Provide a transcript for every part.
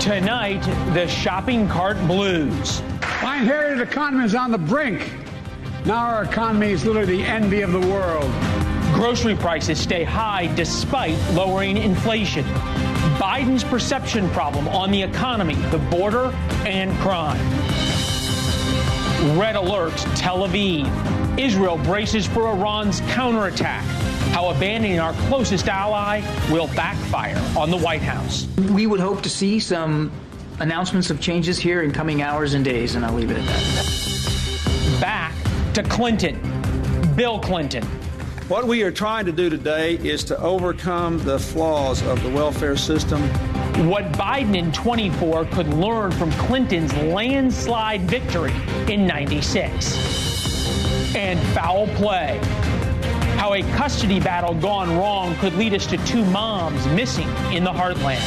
Tonight, the shopping cart blues. My inherited economy is on the brink. Now our economy is literally the envy of the world. Grocery prices stay high despite lowering inflation. Biden's perception problem on the economy, the border, and crime. Red alert, Tel Aviv. Israel braces for Iran's counterattack. How abandoning our closest ally will backfire on the White House. We would hope to see some announcements of changes here in coming hours and days, and I'll leave it at that. Back to Clinton. Bill Clinton. What we are trying to do today is to overcome the flaws of the welfare system. What Biden in 24 could learn from Clinton's landslide victory in 96. And foul play. How a custody battle gone wrong could lead us to two moms missing in the heartland.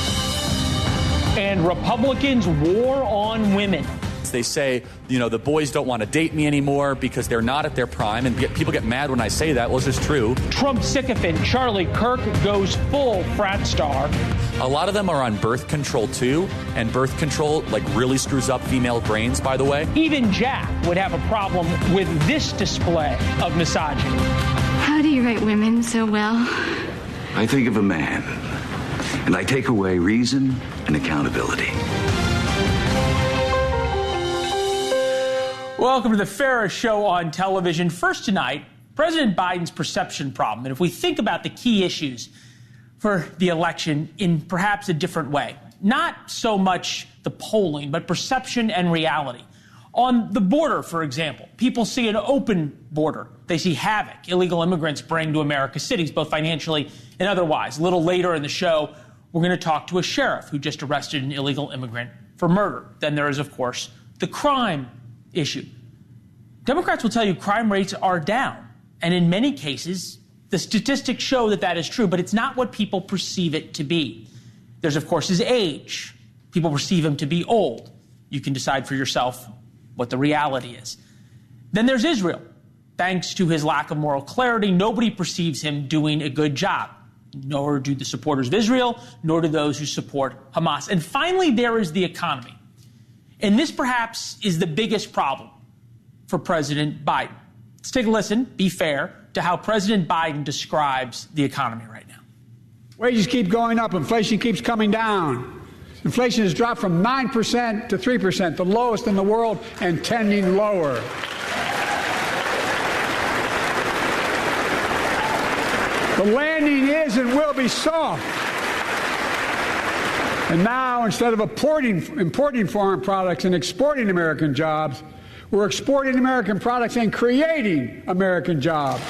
And Republicans' war on women. They say, you know, the boys don't want to date me anymore because they're not at their prime, and people get mad when I say that. Well, this is true. Trump sycophant Charlie Kirk goes full frat star. A lot of them are on birth control, too, and birth control, like, really screws up female brains, by the way. Even Jack would have a problem with this display of misogyny. How do you write women so well? I think of a man, and I take away reason and accountability. Welcome to the fairest show on television. First tonight, President Biden's perception problem. And if we think about the key issues for the election in perhaps a different way, not so much the polling, but perception and reality. On the border, for example, people see an open border. They see havoc illegal immigrants bring to America's cities, both financially and otherwise. A little later in the show, we're going to talk to a sheriff who just arrested an illegal immigrant for murder. Then there is, of course, the crime issue. Democrats will tell you crime rates are down. And in many cases, the statistics show that that is true, but it's not what people perceive it to be. There's, of course, his age. People perceive him to be old. You can decide for yourself what the reality is. Then there's Israel. Thanks to his lack of moral clarity, nobody perceives him doing a good job. Nor do the supporters of Israel, nor do those who support Hamas. And finally, there is the economy. And this perhaps is the biggest problem for President Biden. Let's take a listen, be fair, to how President Biden describes the economy right now. Wages keep going up. Inflation keeps coming down. Inflation has dropped from 9% to 3%, the lowest in the world, and tending lower. The landing is and will be soft. And now, instead of importing foreign products and exporting American jobs, we're exporting American products and creating American jobs.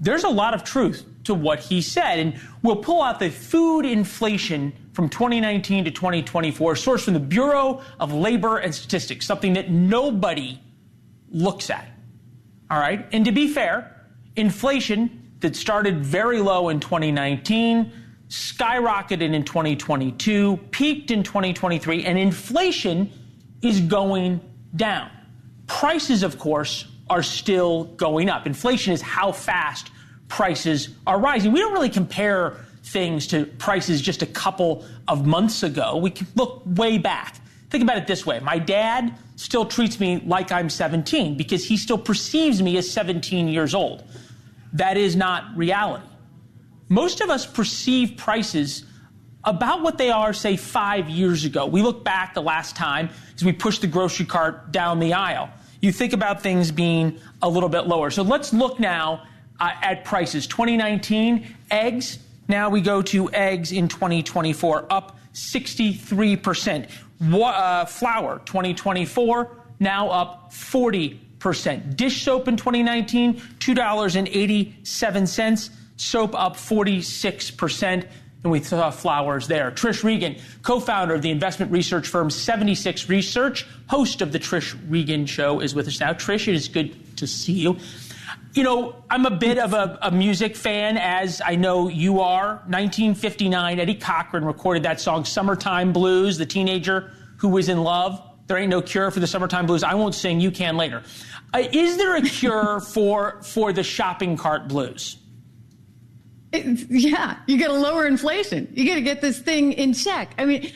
There's a lot of truth to what he said, and we'll pull out the food inflation from 2019 to 2024, sourced from the Bureau of Labor and Statistics, something that nobody looks at. All right? And to be fair, inflation that started very low in 2019, skyrocketed in 2022, peaked in 2023, and inflation is going down. Prices, of course, are still going up. Inflation is how fast prices are rising. We don't really compare things to prices just a couple of months ago. We can look way back. Think about it this way. My dad still treats me like I'm 17 because he still perceives me as 17 years old. That is not reality. Most of us perceive prices about what they are, say, 5 years ago. We look back the last time as we pushed the grocery cart down the aisle. You think about things being a little bit lower. So let's look now at prices. 2019, eggs. Now we go to eggs in 2024, up 63%. Flour, 2024, now up 40%. Dish soap in 2019, $2.87. Soap up 46%. And we saw flowers there. Trish Regan, co-founder of the investment research firm 76 Research, host of the Trish Regan Show, is with us now. Trish, it is good to see you. You know, I'm a bit of a music fan, as I know you are. 1959, Eddie Cochran recorded that song, Summertime Blues, the teenager who was in love. There ain't no cure for the summertime blues. I won't sing, you can later. Is there a cure for the shopping cart blues? Yeah, you got to lower inflation. You got to get this thing in check. I mean,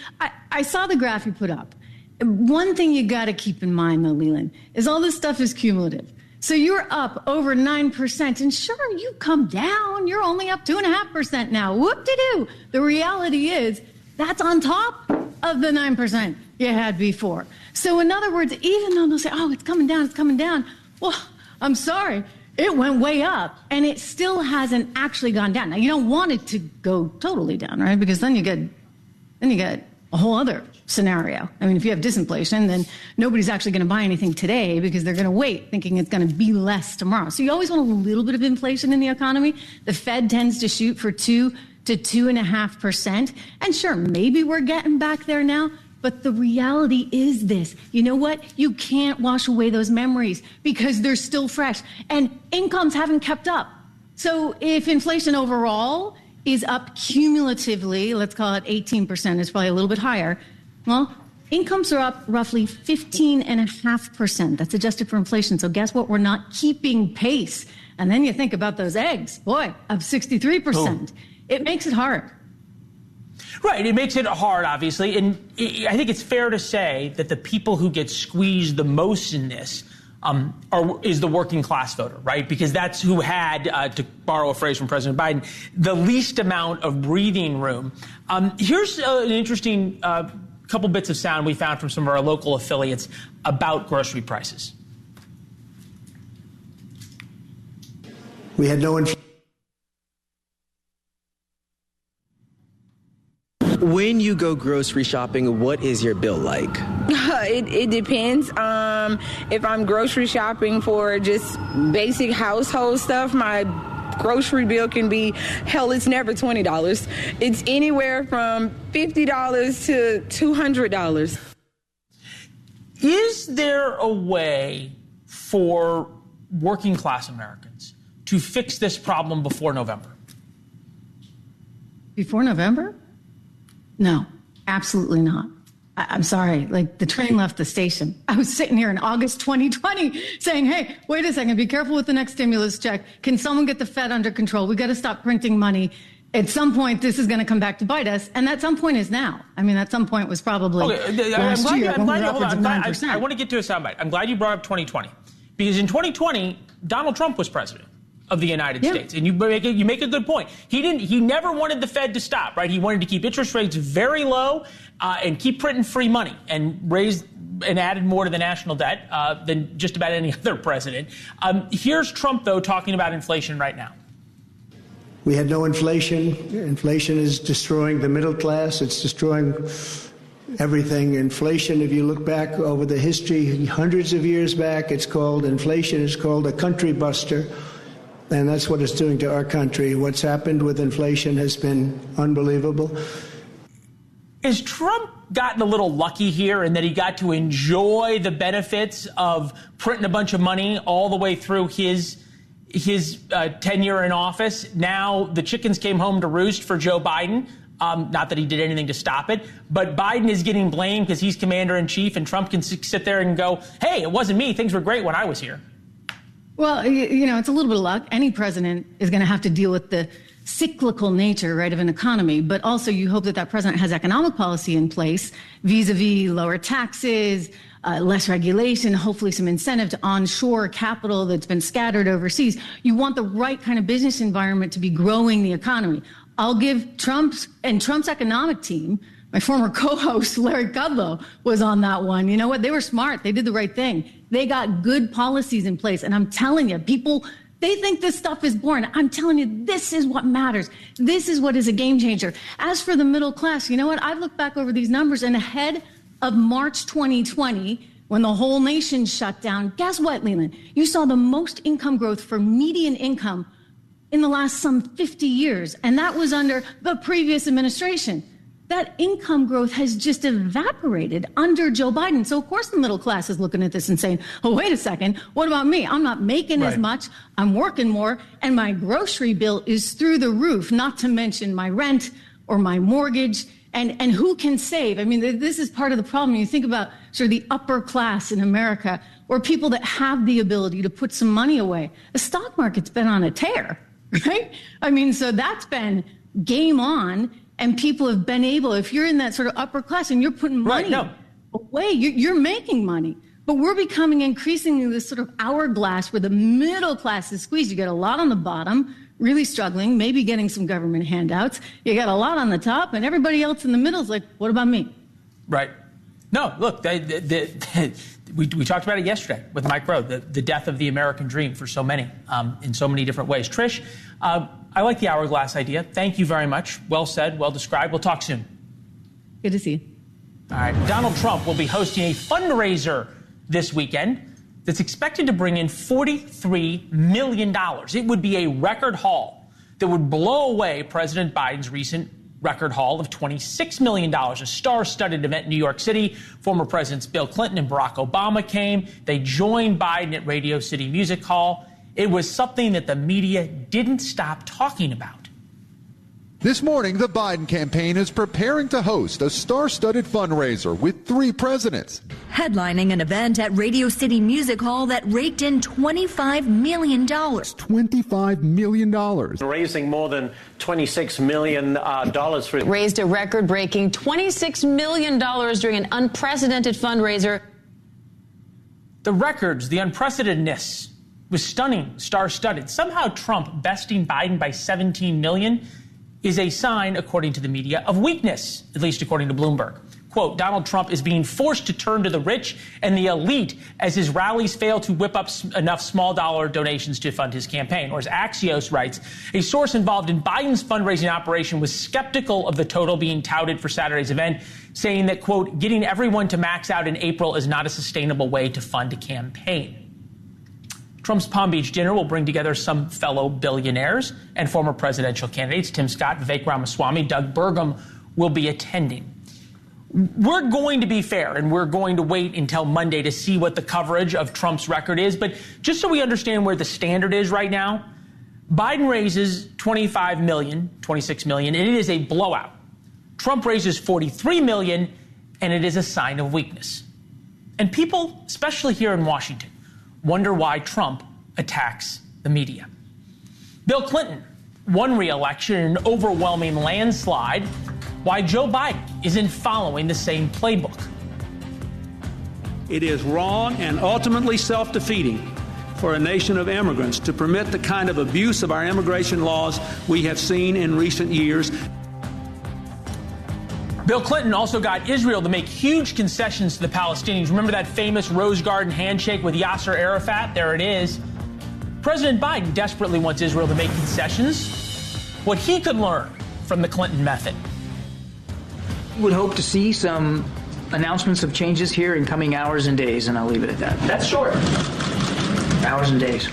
I saw the graph you put up. One thing you got to keep in mind, though, Leland, is all this stuff is cumulative. So you're up over 9%, and sure, you come down. You're only up 2.5% now. Whoop-de-doo. The reality is that's on top of the 9% you had before. So in other words, even though they'll say, oh, it's coming down, well, I'm sorry. It went way up, and it still hasn't actually gone down. Now, you don't want it to go totally down, right? Because then you get a whole other scenario. I mean, if you have disinflation, then nobody's actually going to buy anything today because they're going to wait, thinking it's going to be less tomorrow. So you always want a little bit of inflation in the economy. The Fed tends to shoot for 2 to 2.5%. And sure, maybe we're getting back there now. But the reality is this. You know what? You can't wash away those memories because they're still fresh. And incomes haven't kept up. So if inflation overall is up cumulatively, let's call it 18%, it's probably a little bit higher. Well, incomes are up roughly 15.5%. That's adjusted for inflation. So guess what? We're not keeping pace. And then you think about those eggs. Boy, up 63%. It makes it hard. Right. It makes it hard, obviously. And I think it's fair to say that the people who get squeezed the most in this is the working class voter, right? Because that's who had, to borrow a phrase from President Biden, the least amount of breathing room. Here's an interesting couple bits of sound we found from some of our local affiliates about grocery prices. We had no inflation. When you go grocery shopping, what is your bill like? It depends. If I'm grocery shopping for just basic household stuff, my grocery bill can be, hell, it's never $20. It's anywhere from $50 to $200. Is there a way for working class Americans to fix this problem before November? Before November? No, absolutely not. I'm sorry, like the train left the station. I was sitting here in August 2020 saying, hey, wait a second, be careful with the next stimulus check. Can someone get the Fed under control? We got to stop printing money. At some point, this is going to come back to bite us. And that some point is now. I mean, at some point was probably last year. I want to get to a soundbite. I'm glad you brought up 2020. Because in 2020, Donald Trump was president of the United States. And you make a good point. He never wanted the Fed to stop, right? He wanted to keep interest rates very low and keep printing free money and added more to the national debt than just about any other president. Here's Trump, though, talking about inflation right now. We had no inflation. Inflation is destroying the middle class. It's destroying everything. Inflation, if you look back over the history, hundreds of years back, inflation is called a country buster. And that's what it's doing to our country. What's happened with inflation has been unbelievable. Has Trump gotten a little lucky here in that he got to enjoy the benefits of printing a bunch of money all the way through his tenure in office? Now the chickens came home to roost for Joe Biden. Not that he did anything to stop it, but Biden is getting blamed because he's commander-in-chief, and Trump can sit there and go, hey, it wasn't me. Things were great when I was here. Well, it's a little bit of luck. Any president is going to have to deal with the cyclical nature, right, of an economy. But also you hope that president has economic policy in place vis-a-vis lower taxes, less regulation, hopefully some incentive to onshore capital that's been scattered overseas. You want the right kind of business environment to be growing the economy. I'll give Trump's economic team, my former co-host Larry Kudlow was on that one. You know what? They were smart. They did the right thing. They got good policies in place. And I'm telling you, people, they think this stuff is boring. I'm telling you, this is what matters. This is what is a game changer. As for the middle class, you know what? I've looked back over these numbers, and ahead of March 2020, when the whole nation shut down, guess what, Leland? You saw the most income growth for median income in the last some 50 years. And that was under the previous administration. That income growth has just evaporated under Joe Biden. So, of course, the middle class is looking at this and saying, oh, wait a second, what about me? I'm not making as much, I'm working more, and my grocery bill is through the roof, not to mention my rent or my mortgage. And who can save? I mean, this is part of the problem. You think about sort of the upper class in America, or people that have the ability to put some money away. The stock market's been on a tear. right? I mean, so that's been game on, and people have been able, if you're in that sort of upper class and you're putting money away, you're making money. But we're becoming increasingly this sort of hourglass where the middle class is squeezed. You get a lot on the bottom, really struggling, maybe getting some government handouts. You got a lot on the top, and everybody else in the middle is like, what about me? Right. No, look, we talked about it yesterday with Mike Rowe, the death of the American dream for so many, in so many different ways. Trish, I like the hourglass idea. Thank you very much. Well said, well described. We'll talk soon. Good to see you. All right. Donald Trump will be hosting a fundraiser this weekend that's expected to bring in $43 million. It would be a record haul that would blow away President Biden's recent record haul of $26 million, a star-studded event in New York City. Former Presidents Bill Clinton and Barack Obama came. They joined Biden at Radio City Music Hall. It was something that the media didn't stop talking about. This morning, the Biden campaign is preparing to host a star-studded fundraiser with 3 presidents. Headlining an event at Radio City Music Hall that raked in $25 million. $25 million. Raising more than $26 million for raised a record-breaking $26 million during an unprecedented fundraiser. The records, the unprecedentedness was stunning, star-studded. Somehow Trump besting Biden by 17 million is a sign, according to the media, of weakness, at least according to Bloomberg. Quote, Donald Trump is being forced to turn to the rich and the elite as his rallies fail to whip up enough small dollar donations to fund his campaign. Or as Axios writes, a source involved in Biden's fundraising operation was skeptical of the total being touted for Saturday's event, saying that, quote, getting everyone to max out in April is not a sustainable way to fund a campaign. Trump's Palm Beach dinner will bring together some fellow billionaires and former presidential candidates. Tim Scott, Vivek Ramaswamy, Doug Burgum will be attending. We're going to be fair, and we're going to wait until Monday to see what the coverage of Trump's record is. But just so we understand where the standard is right now, Biden raises $25 million, $26 million, and it is a blowout. Trump raises $43 million, and it is a sign of weakness. And people, especially here in Washington, wonder why Trump attacks the media. Bill Clinton won re-election in an overwhelming landslide. Why Joe Biden isn't following the same playbook. It is wrong and ultimately self-defeating for a nation of immigrants to permit the kind of abuse of our immigration laws we have seen in recent years. Bill Clinton also got Israel to make huge concessions to the Palestinians. Remember that famous Rose Garden handshake with Yasser Arafat? There it is. President Biden desperately wants Israel to make concessions. What he could learn from the Clinton method. Would hope to see some announcements of changes here in coming hours and days, and I'll leave it at that. That's short. Hours and days.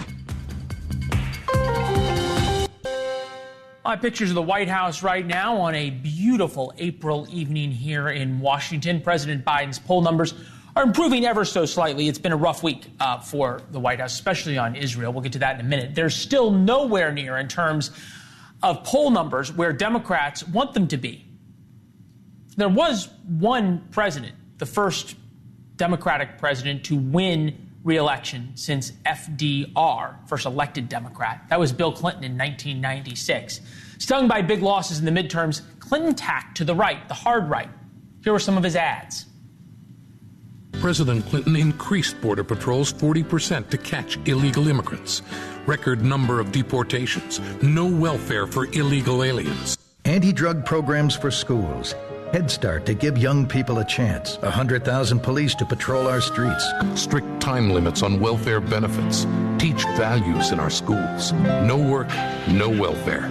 Pictures of the White House right now on a beautiful April evening here in Washington. President Biden's poll numbers are improving ever so slightly. It's been a rough week for the White House, especially on Israel. We'll get to that in a minute. There's still nowhere near in terms of poll numbers where Democrats want them to be. There was one president, the first Democratic president to win re-election since FDR, first elected Democrat. That was Bill Clinton in 1996. Stung by big losses in the midterms, Clinton tacked to the right, the hard right. Here were some of his ads. President Clinton increased border patrols 40% to catch illegal immigrants. Record number of deportations. No welfare for illegal aliens. Anti-drug programs for schools. Head Start to give young people a chance. 100,000 police to patrol our streets. Strict time limits on welfare benefits. Teach values in our schools. No work, no welfare.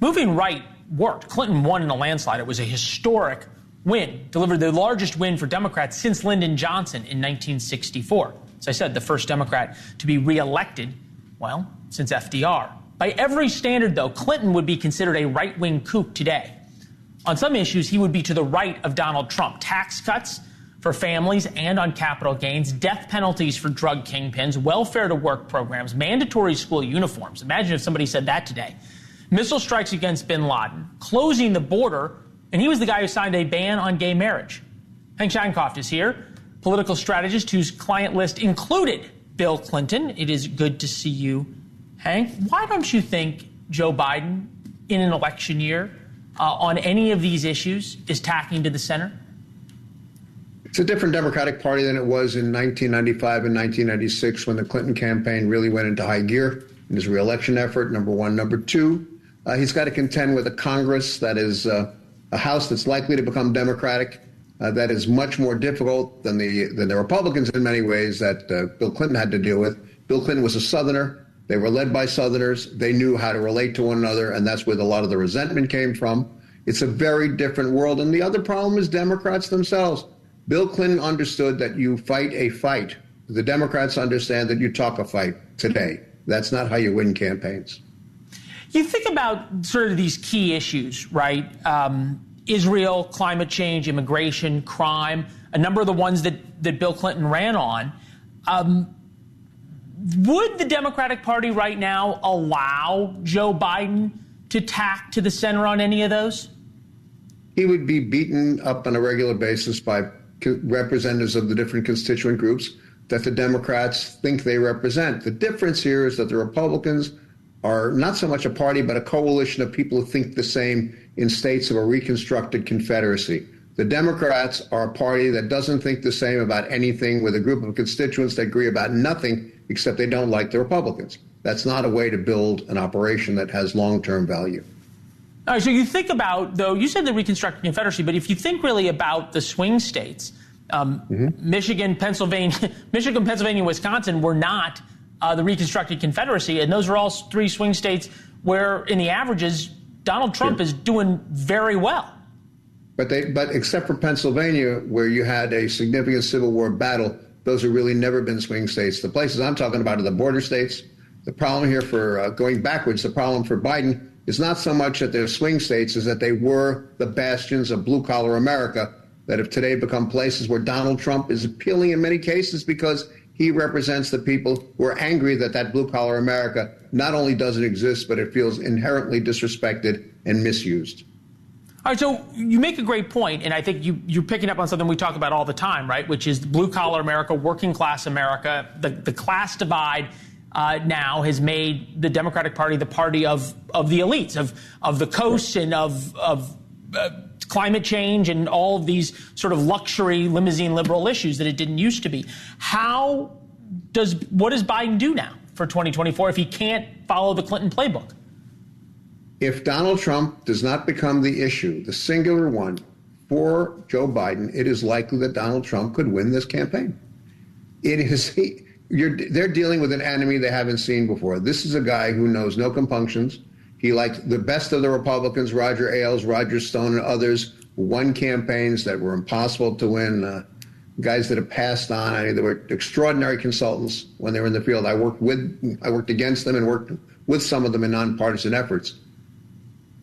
Moving right worked. Clinton won in a landslide. It was a historic win. Delivered the largest win for Democrats since Lyndon Johnson in 1964. As I said, the first Democrat to be reelected, well, since FDR. By every standard, though, Clinton would be considered a right-wing kook today. On some issues, he would be to the right of Donald Trump. Tax cuts for families and on capital gains, death penalties for drug kingpins, welfare-to-work programs, mandatory school uniforms. Imagine if somebody said that today. Missile strikes against bin Laden, closing the border, and he was the guy who signed a ban on gay marriage. Hank Scheinkopf is here, political strategist whose client list included Bill Clinton. It is good to see you, Hank, why don't you think Joe Biden, in an election year, on any of these issues, is tacking to the center? It's a different Democratic Party than it was in 1995 and 1996 when the Clinton campaign really went into high gear in his reelection effort, number one. Number two, he's got to contend with a Congress that is a House that's likely to become Democratic, that is much more difficult than the Republicans in many ways that Bill Clinton had to deal with. Bill Clinton was a Southerner. They were led by Southerners. They knew how to relate to one another, and that's where a lot of the resentment came from. It's a very different world. And the other problem is Democrats themselves. Bill Clinton understood that you fight a fight. The Democrats understand that you talk a fight today. That's not how you win campaigns. You think about sort of these key issues, right? Israel, climate change, immigration, crime, a number of the ones that Bill Clinton ran on. Would the Democratic Party right now allow Joe Biden to tack to the center on any of those? He would be beaten up on a regular basis by representatives of the different constituent groups that the Democrats think they represent. The difference here is that the Republicans are not so much a party, but a coalition of people who think the same in states of a reconstructed confederacy. The Democrats are a party that doesn't think the same about anything, with a group of constituents that agree about nothing except they don't like the Republicans. That's not a way to build an operation that has long-term value. All right, so you think about, though, you said the reconstructed confederacy, but if you think really about the swing states, Michigan, Pennsylvania, Wisconsin were not the reconstructed confederacy, and those are all three swing states where, in the averages, Donald Trump is doing very well. But except for Pennsylvania, where you had a significant Civil War battle, those have really never been swing states. The places I'm talking about are the border states. The problem here for going backwards, the problem for Biden is not so much that they're swing states as that they were the bastions of blue-collar America that have today become places where Donald Trump is appealing in many cases because he represents the people who are angry that blue-collar America not only doesn't exist, but it feels inherently disrespected and misused. All right, so you make a great point, and I think you're picking up on something we talk about all the time, right, which is blue-collar America, working-class America. The class divide now has made the Democratic Party the party of the elites, of the coast and of climate change and all of these sort of luxury limousine liberal issues that it didn't used to be. What does Biden do now for 2024 if he can't follow the Clinton playbook? If Donald Trump does not become the issue, the singular one for Joe Biden, it is likely that Donald Trump could win this campaign. They're dealing with an enemy they haven't seen before. This is a guy who knows no compunctions. He, like the best of the Republicans, Roger Ailes, Roger Stone, and others, won campaigns that were impossible to win. Guys that have passed on. They were extraordinary consultants when they were in the field. I worked against them and worked with some of them in nonpartisan efforts.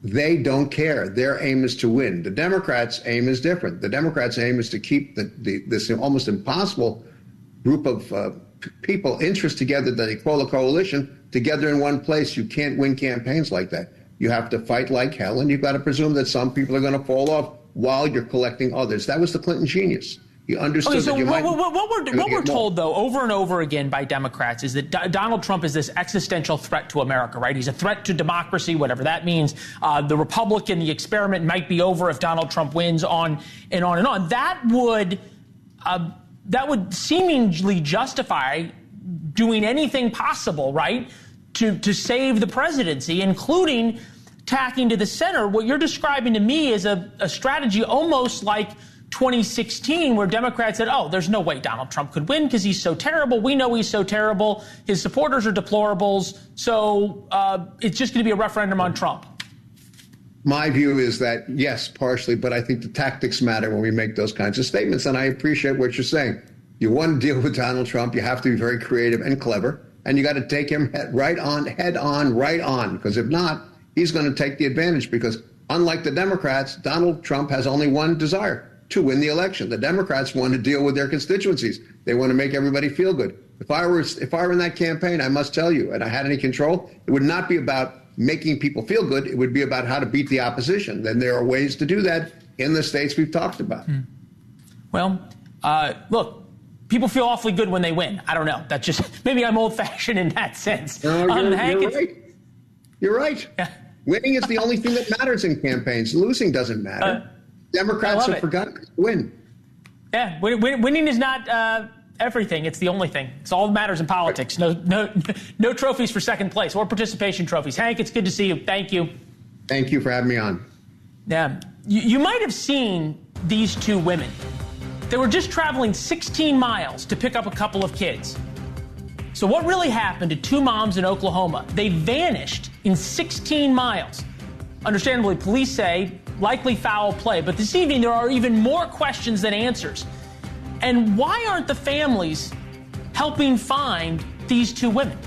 They don't care. Their aim is to win. The Democrats' aim is different. The Democrats' aim is to keep this almost impossible group of people, interests together that they call a coalition, together in one place. You can't win campaigns like that. You have to fight like hell, and you've got to presume that some people are going to fall off while you're collecting others. That was the Clinton genius. He understood that you might... What we're told, though, over and over again by Democrats is that Donald Trump is this existential threat to America, right? He's a threat to democracy, whatever that means. The Republican, the experiment might be over if Donald Trump wins, on and on and on. That would seemingly justify doing anything possible, right, to save the presidency, including tacking to the center. What you're describing to me is a strategy almost like 2016, where Democrats said, oh, there's no way Donald Trump could win because he's so terrible. We know he's so terrible. His supporters are deplorables. So it's just going to be a referendum on Trump. My view is that, yes, partially, but I think the tactics matter when we make those kinds of statements. And I appreciate what you're saying. You want to deal with Donald Trump, you have to be very creative and clever. And you got to take him head on, because if not, he's going to take the advantage. Because unlike the Democrats, Donald Trump has only one desire: to win the election. The Democrats want to deal with their constituencies. They want to make everybody feel good. If I were in that campaign, I must tell you, and I had any control, it would not be about making people feel good. It would be about how to beat the opposition. Then there are ways to do that in the states we've talked about. Well, look, people feel awfully good when they win. I don't know. That's just, maybe I'm old-fashioned in that sense. No, you're right. You're right. Yeah. Winning is the only thing that matters in campaigns. Losing doesn't matter. Democrats have forgotten to win. Yeah, winning is not everything. It's the only thing. It's all that matters in politics. No trophies for second place or participation trophies. Hank, it's good to see you. Thank you. Thank you for having me on. Yeah, you might have seen these two women. They were just traveling 16 miles to pick up a couple of kids. So what really happened to two moms in Oklahoma? They vanished in 16 miles. Understandably, police say likely foul play. But this evening, there are even more questions than answers. And why aren't the families helping find these two women?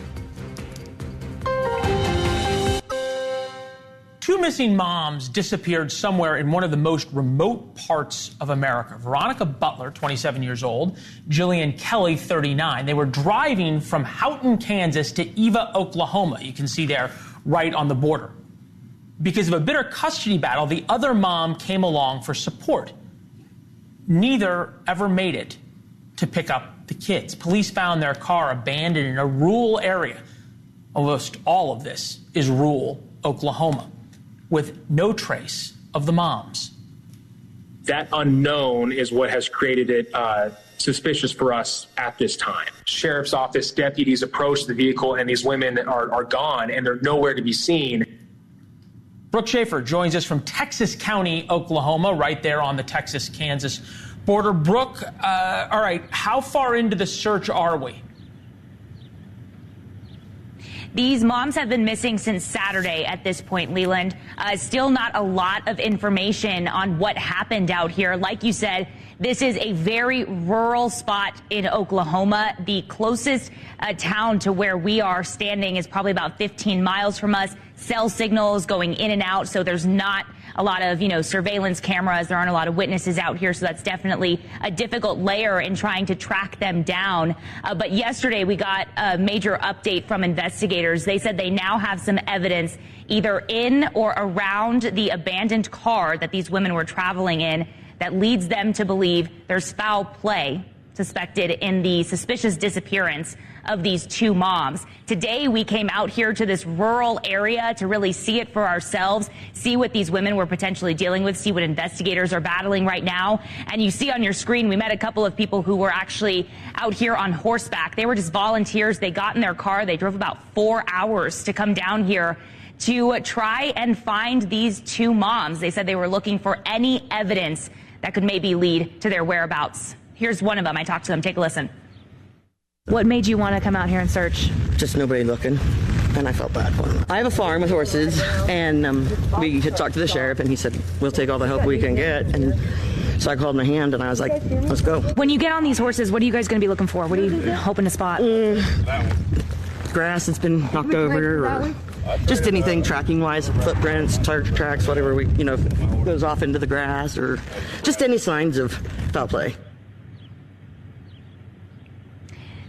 Two missing moms disappeared somewhere in one of the most remote parts of America. Veronica Butler, 27 years old, Jillian Kelly, 39. They were driving from Houghton, Kansas to Eva, Oklahoma. You can see there right on the border. Because of a bitter custody battle, the other mom came along for support. Neither ever made it to pick up the kids. Police found their car abandoned in a rural area. Almost all of this is rural Oklahoma, with no trace of the moms. That unknown is what has created it suspicious for us at this time. Sheriff's office deputies approach the vehicle and these women are gone and they're nowhere to be seen. Brooke Schaefer joins us from Texas County, Oklahoma, right there on the Texas-Kansas border. Brooke, all right, how far into the search are we? These moms have been missing since Saturday at this point, Leland. Still not a lot of information on what happened out here. Like you said, this is a very rural spot in Oklahoma. The closest town to where we are standing is probably about 15 miles from us. Cell signals going in and out, so there's not a lot of, surveillance cameras. There aren't a lot of witnesses out here, so that's definitely a difficult layer in trying to track them down. But yesterday we got a major update from investigators. They said they now have some evidence either in or around the abandoned car that these women were traveling in that leads them to believe there's foul play suspected in the suspicious disappearance of these two moms. Today, we came out here to this rural area to really see it for ourselves, see what these women were potentially dealing with, see what investigators are battling right now. And you see on your screen, we met a couple of people who were actually out here on horseback. They were just volunteers. They got in their car. They drove about 4 hours to come down here to try and find these two moms. They said they were looking for any evidence that could maybe lead to their whereabouts. Here's one of them. I talked to them. Take a listen. What made you want to come out here and search? Just nobody looking, and I felt bad for them. I have a farm with horses, and we had talked to the sheriff, and he said, we'll take all the help we can get. And so I called my hand, and I was like, let's go. When you get on these horses, what are you guys going to be looking for? What are you hoping to spot? Grass that's been knocked over, or just anything tracking-wise, footprints, tire tracks, whatever goes off into the grass, or just any signs of foul play.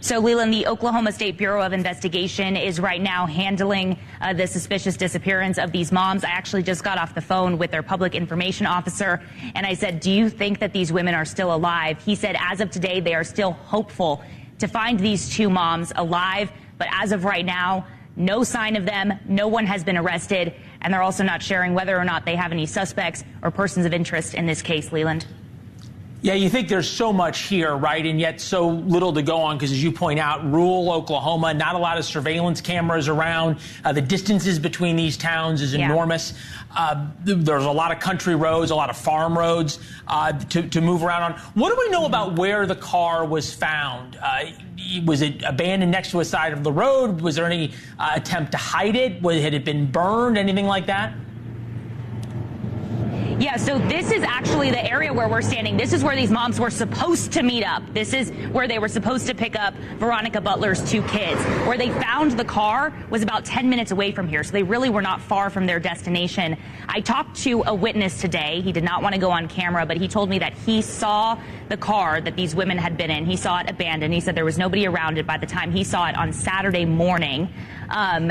So, Leland, the Oklahoma State Bureau of Investigation is right now handling the suspicious disappearance of these moms. I actually just got off the phone with their public information officer, and I said, do you think that these women are still alive? He said, as of today, they are still hopeful to find these two moms alive. But as of right now, no sign of them. No one has been arrested. And they're also not sharing whether or not they have any suspects or persons of interest in this case, Leland. Yeah, you think there's so much here, right, and yet so little to go on because, as you point out, rural Oklahoma, not a lot of surveillance cameras around. The distances between these towns is enormous. There's a lot of country roads, a lot of farm roads to move around on. What do we know about where the car was found? Was it abandoned next to a side of the road? Was there any attempt to hide it? Had it been burned? Anything like that? Yeah, so this is actually the area where we're standing. This is where these moms were supposed to meet up. This is where they were supposed to pick up Veronica Butler's two kids. Where they found the car was about 10 minutes away from here, so they really were not far from their destination. I talked to a witness today. He did not want to go on camera, but he told me that he saw the car that these women had been in. He saw it abandoned. He said there was nobody around it by the time he saw it on Saturday morning.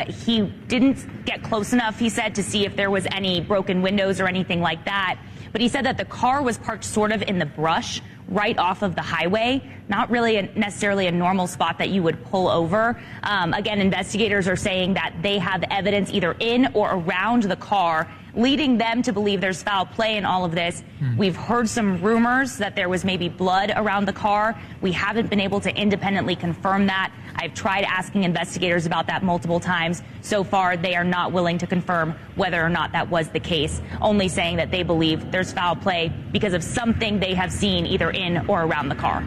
He didn't get close enough, he said, to see if there was any broken windows or anything like that. But he said that the car was parked sort of in the brush right off of the highway, not really necessarily a normal spot that you would pull over. Again, investigators are saying that they have evidence either in or around the car, leading them to believe there's foul play in all of this. We've heard some rumors that there was maybe blood around the car. We haven't been able to independently confirm that. I've tried asking investigators about that multiple times. So far, they are not willing to confirm whether or not that was the case, only saying that they believe there's foul play because of something they have seen either in or around the car.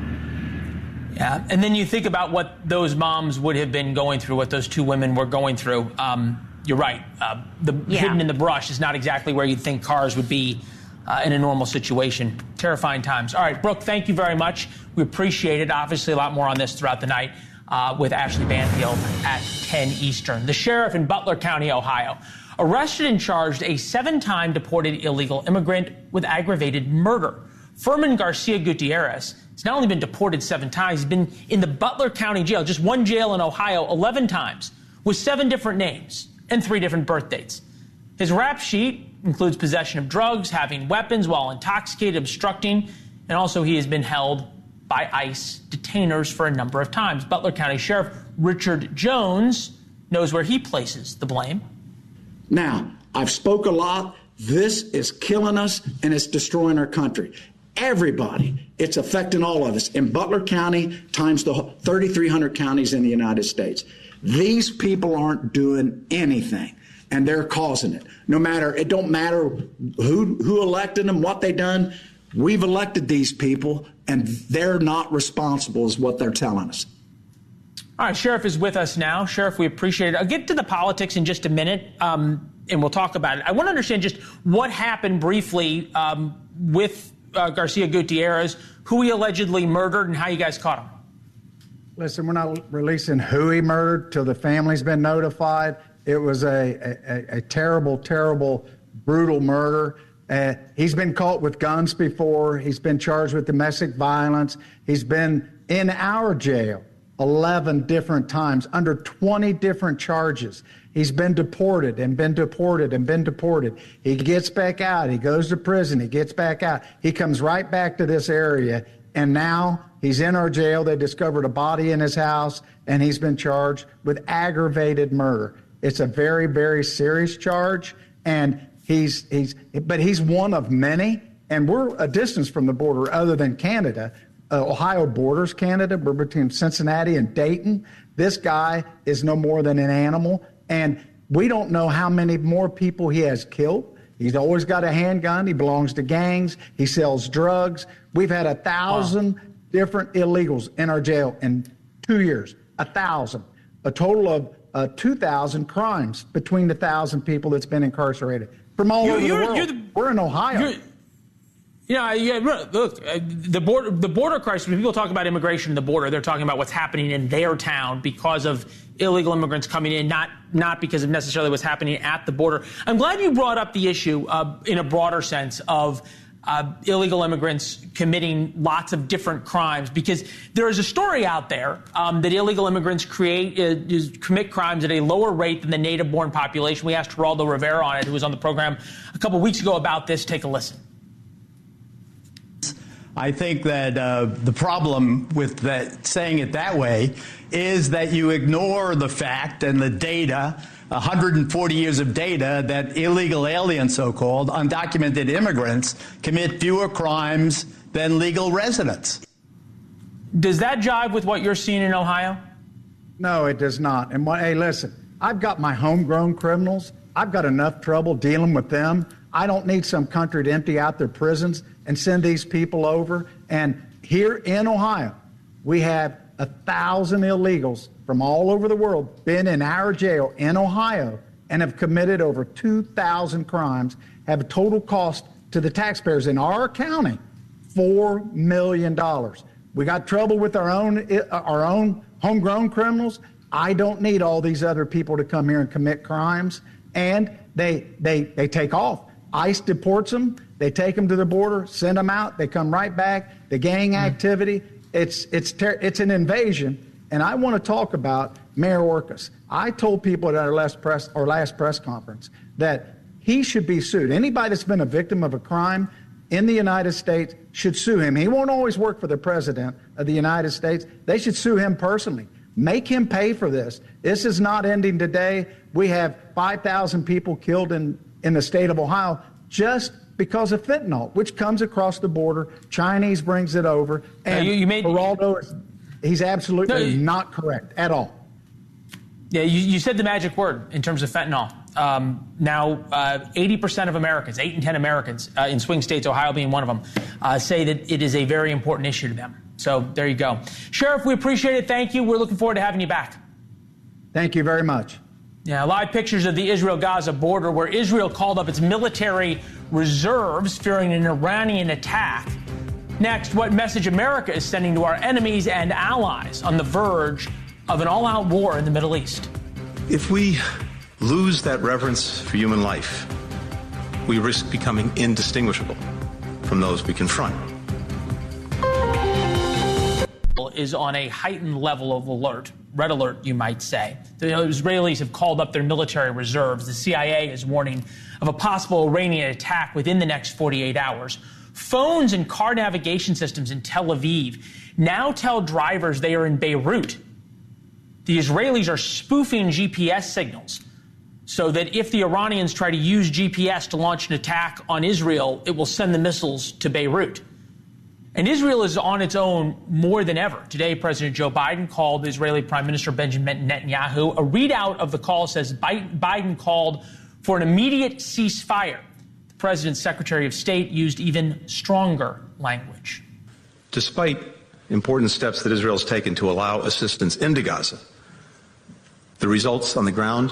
Yeah, and then you think about what those moms would have been going through, what those two women were going through. You're right. Hidden in the brush is not exactly where you'd think cars would be in a normal situation. Terrifying times. All right, Brooke, thank you very much. We appreciate it. Obviously, a lot more on this throughout the night with Ashley Banfield at 10 Eastern. The sheriff in Butler County, Ohio, arrested and charged a 7-time deported illegal immigrant with aggravated murder. Furman Garcia Gutierrez has not only been deported 7 times, he's been in the Butler County Jail, just one jail in Ohio, 11 times, with 7 different names and 3 different birth dates. His rap sheet includes possession of drugs, having weapons while intoxicated, obstructing, and also he has been held by ICE detainers for a number of times. Butler County Sheriff Richard Jones knows where he places the blame. Now, I've spoke a lot. This is killing us and it's destroying our country. Everybody, it's affecting all of us in Butler County times the 3,300 counties in the United States. These people aren't doing anything, and they're causing it. It don't matter who elected them, what they done. We've elected these people, and they're not responsible, is what they're telling us. All right, Sheriff is with us now. Sheriff, we appreciate it. I'll get to the politics in just a minute, and we'll talk about it. I want to understand just what happened briefly with Garcia Gutierrez, who he allegedly murdered, and how you guys caught him. Listen, we're not releasing who he murdered till the family's been notified. It was a terrible, terrible, brutal murder. He's been caught with guns before. He's been charged with domestic violence. He's been in our jail 11 different times under 20 different charges. He's been deported and been deported and been deported. He gets back out. He goes to prison. He gets back out. He comes right back to this area, and now he's in our jail. They discovered a body in his house, and he's been charged with aggravated murder. It's a very, very serious charge, and he's one of many, and we're a distance from the border other than Canada. Ohio borders Canada. We're between Cincinnati and Dayton. This guy is no more than an animal, and we don't know how many more people he has killed. He's always got a handgun. He belongs to gangs. He sells drugs. We've had 1,000 different illegals in our jail in 2 years. 1,000. A total of 2,000 crimes between the 1,000 people that's been incarcerated from all over the world. We're in Ohio. Look, the border crisis, when people talk about immigration and the border, they're talking about what's happening in their town because of illegal immigrants coming in, not because of necessarily what's happening at the border. I'm glad you brought up the issue in a broader sense of illegal immigrants committing lots of different crimes, because there is a story out there that illegal immigrants commit crimes at a lower rate than the native-born population. We asked Geraldo Rivera on it, who was on the program a couple weeks ago, about this. Take a listen. I think that the problem with that, saying it that way, is that you ignore the fact and the data, 140 years of data, that illegal aliens, so-called, undocumented immigrants, commit fewer crimes than legal residents. Does that jive with what you're seeing in Ohio? No, it does not. And hey, listen, I've got my homegrown criminals. I've got enough trouble dealing with them. I don't need some country to empty out their prisons and send these people over. And here in Ohio, we have 1,000 illegals from all over the world been in our jail in Ohio and have committed over 2,000 crimes, have a total cost to the taxpayers in our county, $4 million. We got trouble with our own homegrown criminals. I don't need all these other people to come here and commit crimes. And they take off. ICE deports them. They take them to the border, send them out. They come right back. The gang activity, it's an invasion. And I want to talk about Mayor Orcas. I told people at our last press conference that he should be sued. Anybody that's been a victim of a crime, in the United States should sue him. He won't always work for the president of the United States. They should sue him personally. Make him pay for this. This is not ending today. We have 5,000 people killed in the state of Ohio just because of fentanyl, which comes across the border. Chinese brings it over. And Geraldo, he's absolutely not correct at all. Yeah, you said the magic word in terms of fentanyl. Now, 80% of Americans, 8 in 10 Americans in swing states, Ohio being one of them, say that it is a very important issue to them. So there you go. Sheriff, we appreciate it. Thank you. We're looking forward to having you back. Thank you very much. Yeah, live pictures of the Israel-Gaza border where Israel called up its military reserves fearing an Iranian attack. Next, what message America is sending to our enemies and allies on the verge of an all-out war in the Middle East. If we lose that reverence for human life, we risk becoming indistinguishable from those we confront. Is on a heightened level of alert, red alert, you might say. The Israelis have called up their military reserves. The CIA is warning of a possible Iranian attack within the next 48 hours. Phones and car navigation systems in Tel Aviv now tell drivers they are in Beirut. The Israelis are spoofing GPS signals so that if the Iranians try to use GPS to launch an attack on Israel, it will send the missiles to Beirut. And Israel is on its own more than ever. Today, President Joe Biden called Israeli Prime Minister Benjamin Netanyahu. A readout of the call says Biden called for an immediate ceasefire. The president's Secretary of State used even stronger language. Despite important steps that Israel has taken to allow assistance into Gaza, the results on the ground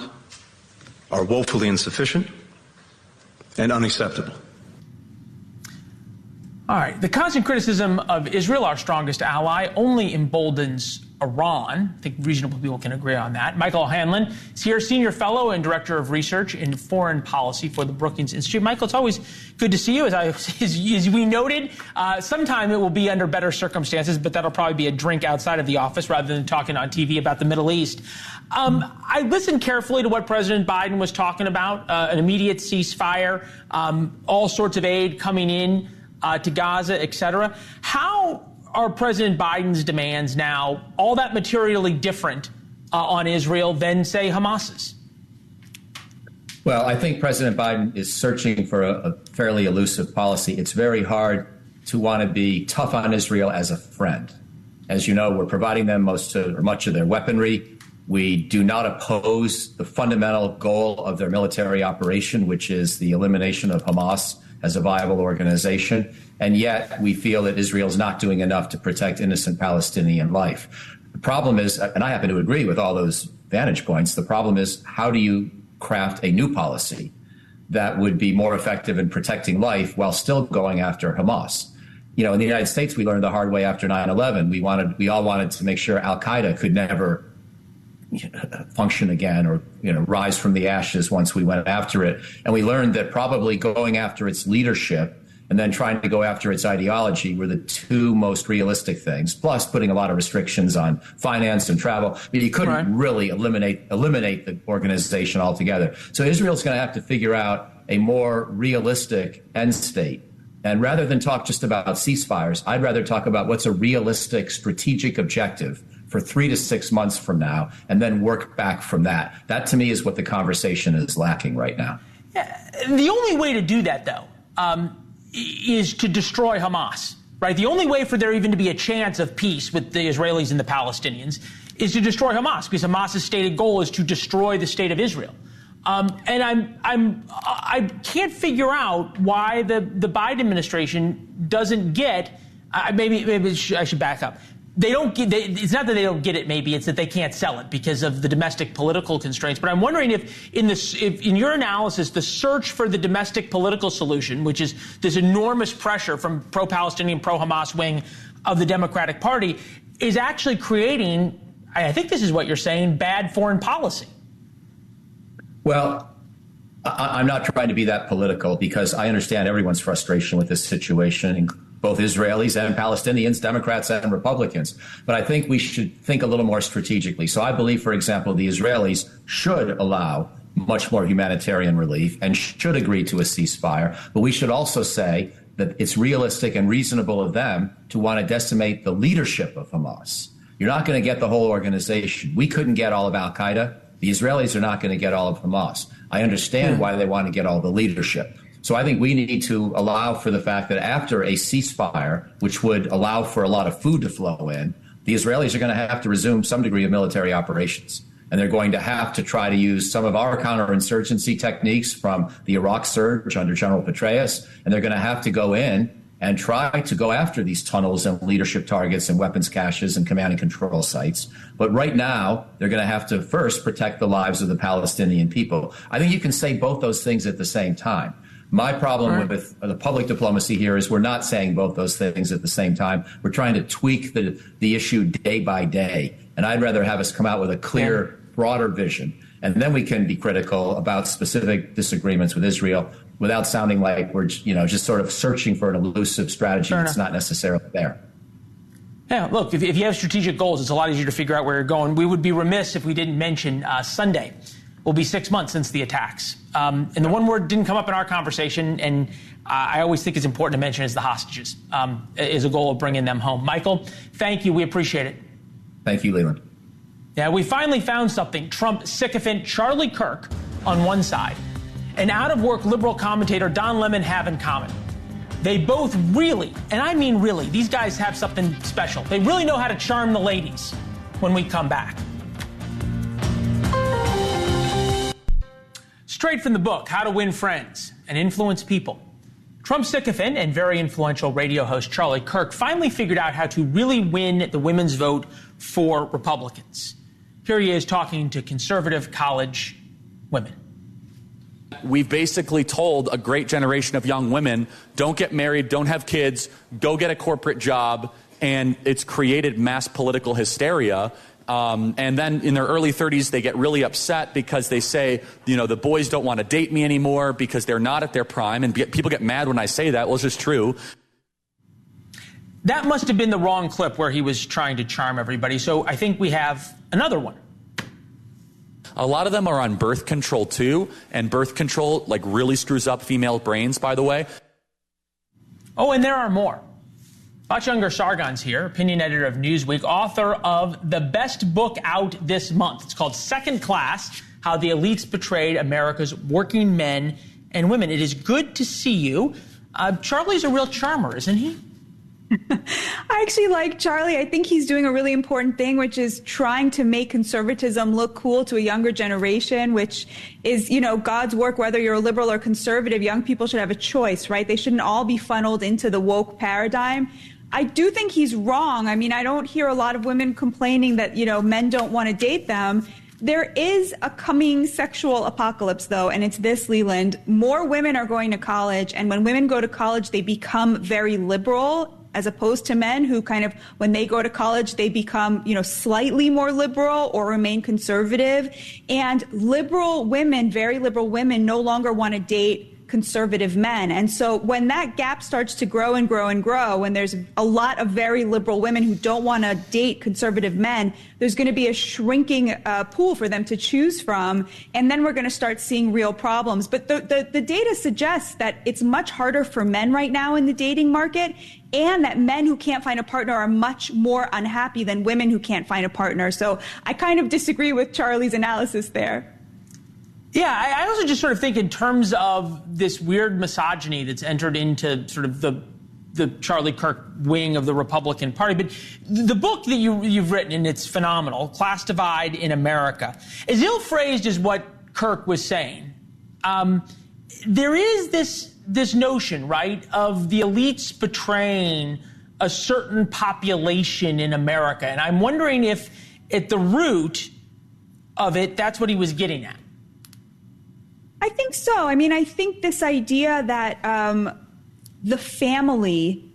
are woefully insufficient and unacceptable. All right. The constant criticism of Israel, our strongest ally, only emboldens Iran. I think reasonable people can agree on that. Michael Hanlon is here, Senior Fellow and Director of Research in Foreign Policy for the Brookings Institute. Michael, it's always good to see you. As we noted, sometime it will be under better circumstances, but that'll probably be a drink outside of the office rather than talking on TV about the Middle East. I listened carefully to what President Biden was talking about, an immediate ceasefire, all sorts of aid coming in to Gaza, et cetera. How are President Biden's demands now all that materially different on Israel than, say, Hamas's? Well, I think President Biden is searching for a fairly elusive policy. It's very hard to want to be tough on Israel as a friend. As you know, we're providing them much of their weaponry. We do not oppose the fundamental goal of their military operation, which is the elimination of Hamas as a viable organization. And yet we feel that Israel is not doing enough to protect innocent Palestinian life. The problem is, and I happen to agree with all those vantage points, the problem is how do you craft a new policy that would be more effective in protecting life while still going after Hamas? You know, in the United States, we learned the hard way after 9/11. We all wanted to make sure al-Qaeda could never function again or, rise from the ashes once we went after it. And we learned that probably going after its leadership and then trying to go after its ideology were the two most realistic things, plus putting a lot of restrictions on finance and travel. But you couldn't really eliminate the organization altogether. So Israel's going to have to figure out a more realistic end state. And rather than talk just about ceasefires, I'd rather talk about what's a realistic strategic objective for 3 to 6 months from now, and then work back from that. That, to me, is what the conversation is lacking right now. Yeah, the only way to do that, though, is to destroy Hamas, right? The only way for there even to be a chance of peace with the Israelis and the Palestinians is to destroy Hamas, because Hamas's stated goal is to destroy the state of Israel. And I can't figure out why the Biden administration doesn't get. Maybe I should back up. They don't get. It's not that they don't get it. Maybe it's that they can't sell it because of the domestic political constraints. But I'm wondering if in your analysis, the search for the domestic political solution, which is this enormous pressure from pro-Palestinian, pro-Hamas wing of the Democratic Party, is actually creating, I think this is what you're saying, bad foreign policy. Well, I'm not trying to be that political because I understand everyone's frustration with this situation, both Israelis and Palestinians, Democrats and Republicans. But I think we should think a little more strategically. So I believe, for example, the Israelis should allow much more humanitarian relief and should agree to a ceasefire. But we should also say that it's realistic and reasonable of them to want to decimate the leadership of Hamas. You're not going to get the whole organization. We couldn't get all of al-Qaeda. The Israelis are not going to get all of Hamas. I understand why they want to get all the leadership. So I think we need to allow for the fact that after a ceasefire, which would allow for a lot of food to flow in, the Israelis are going to have to resume some degree of military operations. And they're going to have to try to use some of our counterinsurgency techniques from the Iraq surge under General Petraeus. And they're going to have to go in and try to go after these tunnels and leadership targets and weapons caches and command and control sites. But right now, they're going to have to first protect the lives of the Palestinian people. I think you can say both those things at the same time. My problem with the public diplomacy here is we're not saying both those things at the same time. We're trying to tweak the issue day by day. And I'd rather have us come out with a clear, broader vision. And then we can be critical about specific disagreements with Israel without sounding like we're, just sort of searching for an elusive strategy that's not necessarily there. Yeah, look, if you have strategic goals, it's a lot easier to figure out where you're going. We would be remiss if we didn't mention Sunday will be 6 months since the attacks. And the one word didn't come up in our conversation, and I always think it's important to mention, is the hostages, is a goal of bringing them home. Michael, thank you. We appreciate it. Thank you, Leland. Yeah, we finally found something Trump sycophant Charlie Kirk on one side and out-of-work liberal commentator Don Lemon have in common. They both really, and I mean really, these guys have something special. They really know how to charm the ladies when we come back. Straight from the book, How to Win Friends and Influence People, Trump sycophant and very influential radio host Charlie Kirk finally figured out how to really win the women's vote for Republicans. Here he is talking to conservative college women. We've basically told a great generation of young women, don't get married, don't have kids, go get a corporate job, and it's created mass political hysteria. And then in their early 30s, they get really upset because they say, the boys don't want to date me anymore because they're not at their prime. And people get mad when I say that. Well, it's just true. That must have been the wrong clip where he was trying to charm everybody. So I think we have another one. A lot of them are on birth control, too. And birth control, really screws up female brains, by the way. Oh, and there are more. Bachungar Sargon's here, opinion editor of Newsweek, author of the best book out this month. It's called Second Class, How the Elites Betrayed America's Working Men and Women. It is good to see you. Charlie's a real charmer, isn't he? I actually like Charlie. I think he's doing a really important thing, which is trying to make conservatism look cool to a younger generation, which is, God's work, whether you're a liberal or conservative. Young people should have a choice, right? They shouldn't all be funneled into the woke paradigm. I do think he's wrong. I mean, I don't hear a lot of women complaining that, men don't want to date them. There is a coming sexual apocalypse, though, and it's this, Leland. More women are going to college, and when women go to college, they become very liberal, as opposed to men who when they go to college, they become, slightly more liberal or remain conservative. And liberal women, very liberal women, no longer want to date conservative men. And so when that gap starts to grow and grow and grow, when there's a lot of very liberal women who don't want to date conservative men, there's going to be a shrinking pool for them to choose from. And then we're going to start seeing real problems. But the data suggests that it's much harder for men right now in the dating market, and that men who can't find a partner are much more unhappy than women who can't find a partner. So I kind of disagree with Charlie's analysis there. Yeah, I also just think in terms of this weird misogyny that's entered into sort of the Charlie Kirk wing of the Republican Party. But the book that you've written, and it's phenomenal, Class Divide in America, as ill-phrased as what Kirk was saying, there is this notion, right, of the elites betraying a certain population in America. And I'm wondering if at the root of it, that's what he was getting at. I think so. I mean, I think this idea that the family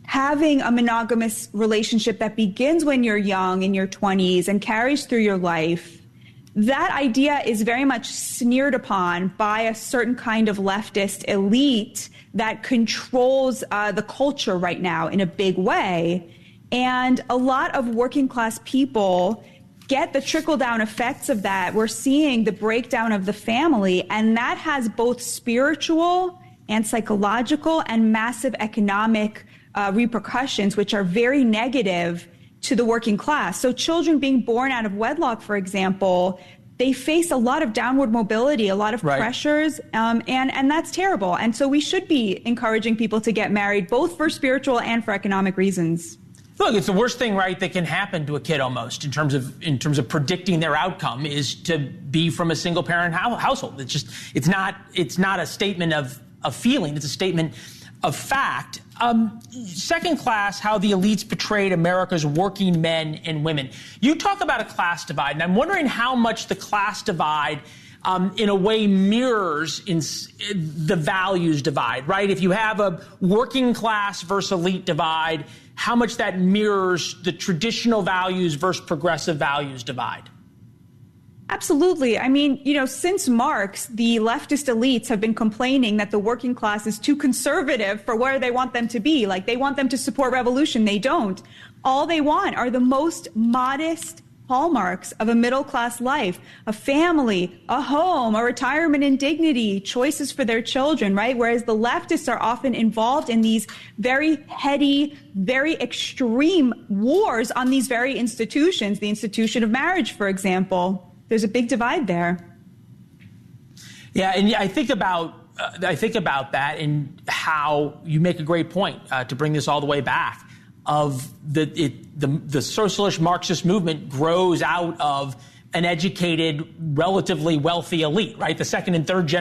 having a monogamous relationship that begins when you're young, in your 20s, and carries through your life, that idea is very much sneered upon by a certain kind of leftist elite that controls the culture right now in a big way. And a lot of working class people get the trickle-down effects of that. We're seeing the breakdown of the family, and that has both spiritual and psychological and massive economic repercussions, which are very negative to the working class. So children being born out of wedlock, for example, they face a lot of downward mobility, a lot of pressures, and that's terrible. And so we should be encouraging people to get married, both for spiritual and for economic reasons. Look, it's the worst thing, right, that can happen to a kid almost in terms of predicting their outcome is to be from a single parent household. It's not a statement of feeling. It's a statement of fact. Second class, how the elites betrayed America's working men and women. You talk about a class divide, and I'm wondering how much the class divide in a way mirrors the values divide, right? If you have a working class versus elite divide, how much that mirrors the traditional values versus progressive values divide. Absolutely. I mean, since Marx, the leftist elites have been complaining that the working class is too conservative for where they want them to be. Like, they want them to support revolution. They don't. All they want are the most modest hallmarks of a middle-class life, a family, a home, a retirement and dignity, choices for their children, right? Whereas the leftists are often involved in these very heady, very extreme wars on these very institutions, the institution of marriage, for example. There's a big divide there. Yeah, and I think about that and how you make a great point to bring this all the way back. Of the socialist Marxist movement grows out of an educated, relatively wealthy elite, right? The second and third generation